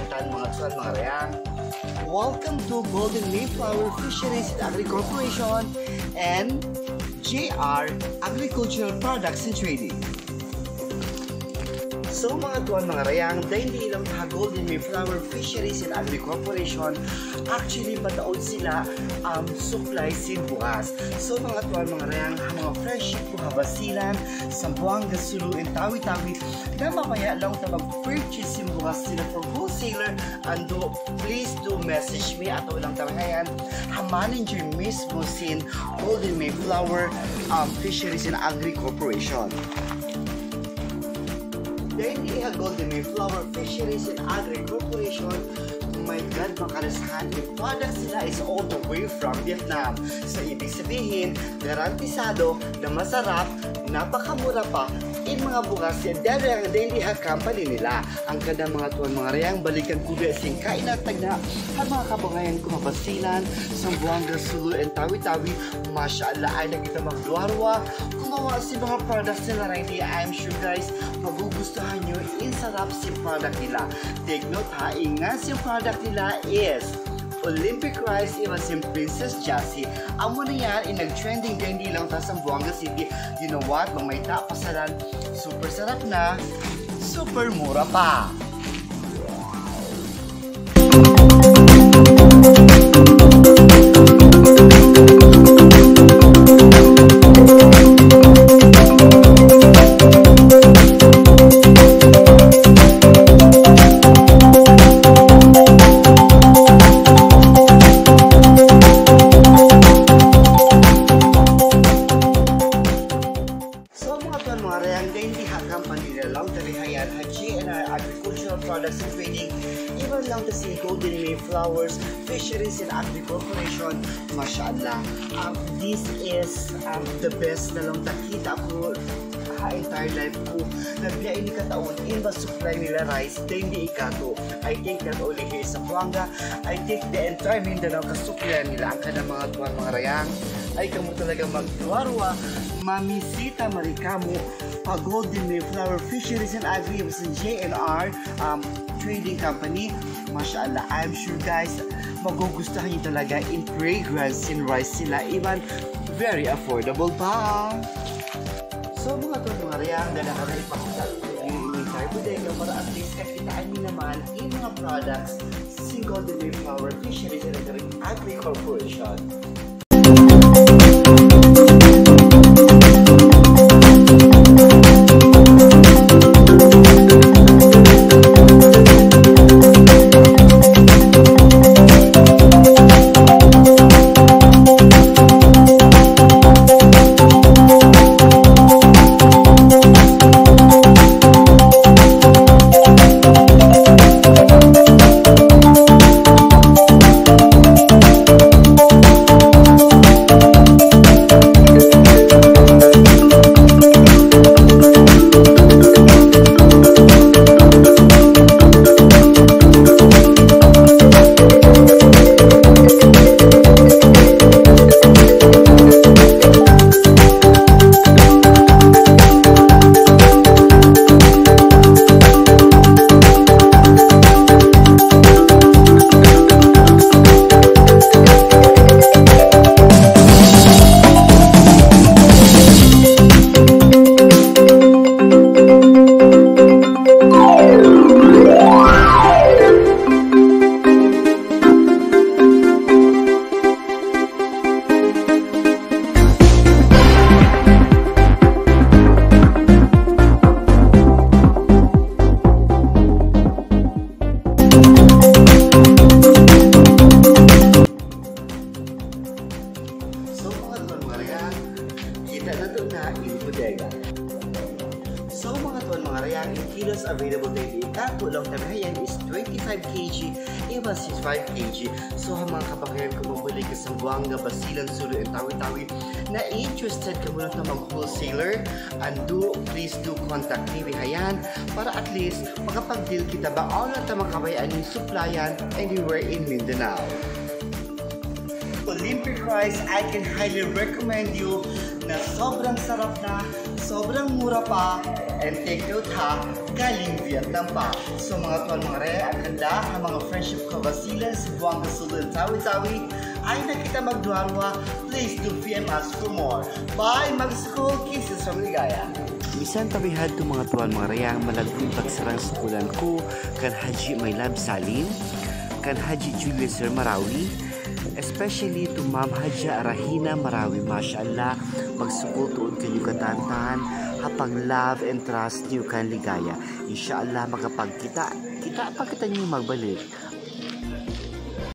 Bantan mga tuan mga reyang. Welcome to Golden Mayflower Fisheries and Agri Corporation and JR Agricultural Products and Trading. So mga tuan mga reyang, dahil hindi lang ha Golden Mayflower Fisheries and Agri Corporation, actually bataod sila supply sin bukas. So mga tuan mga reyang, mga fresh ship po habasilan, Zamboanga, Sulu, and Tawi-Tawi na mamaya lang na mag-purchase sin bukas sila for wholesaler. Ando, please do message me ato lang talaga manager mismo sin Golden Mayflower Fisheries and Agri Corporation. Dahil iha Golden Mayflower Fisheries and Agri Corporation, oh my God, makalasahan, yung product sila is all the way from Vietnam. So, ibig sabihin, garantisado na masarap, napakamura pa, in mga bukas yan, dahil iha company nila. Ang kada mga tuwan mga reyang, balikan ko ba sing kainatag na ang mga kabangayan ko mabasilan, Zamboanga, Sulu, and Tawi-Tawi, mashallah, ay nagkita magluarwa, kumawa si mga products nila right here. I'm sure guys, magugustuhan nyo, insarap si product nila. Take note ha, ingat si product nila is Olympic Rice, iba si Princess Jassy. Amo na yan, nag-trending din di lang sa Zamboanga City. You know what? Kung may tapasalan, super sarap na, super mura pa. Agricultural Products and Trading, even lang to si Golden Mayflowers Fisheries and Agri Corporation. Mashallah, this is the best na lang nakita ko entire life ko. Nagbiyain ni kataon, iba supply nila rice, then di ikato. I think that only here sa Zamboanga, I think the entire Mindanao kasupply nila. Ang kanang mga tuwan mga rayang, ay kamo talaga magtuwarwa, mamisita marikamo pa Golden Mayflower Fisheries and Agri sa JNR Trading Company. Mashallah, I'm sure guys, magugustuhan nyo talaga in fragrance in rice sila, even very affordable pa. So mga to mga reyang, dala ka na ipakita yung entire bodega para at least kakitaan nyo naman in mga products si Golden Mayflower Fisheries and Agri Corporation. So mga tuwan mga reyang, yung kilos available daily, kato lang tanayan is 25 kg, iba 65 kg. So mga kabakayan ko mabalik ka sa Zamboanga, Basilan, Sulu, and Tawi-Tawi na interested ka muna na mag-wholesaler, and please do contact me Hayan para at least makapag-deal kita ba all na makabayaan yung supplyan anywhere in Mindanao. Olympic Rice, I can highly recommend you na sobrang sarap na, sobrang mura pa, and take note ha, galing Vietnam pa. So mga tuwan mga re, ang handa ang mga friendship ko Basilan, Cebuanga, Sulu, and Tawi-Tawi ay nakita magduarwa. Please do PM us for more. Bye! Mag-school kisses from Ligaya. Bisan tabihad to mga tuwan mga reyang malagpong pagsarang sukulan ko kan Haji Maylab Salim, kan Haji Julius Sir Marawi, especially to Ma'am Haja Rahina Marawi. Mashallah, magsukul tuon kayo katantan, hapag love and trust niyo kan ligaya. Inshallah makapagkita, kita niyo magbalik.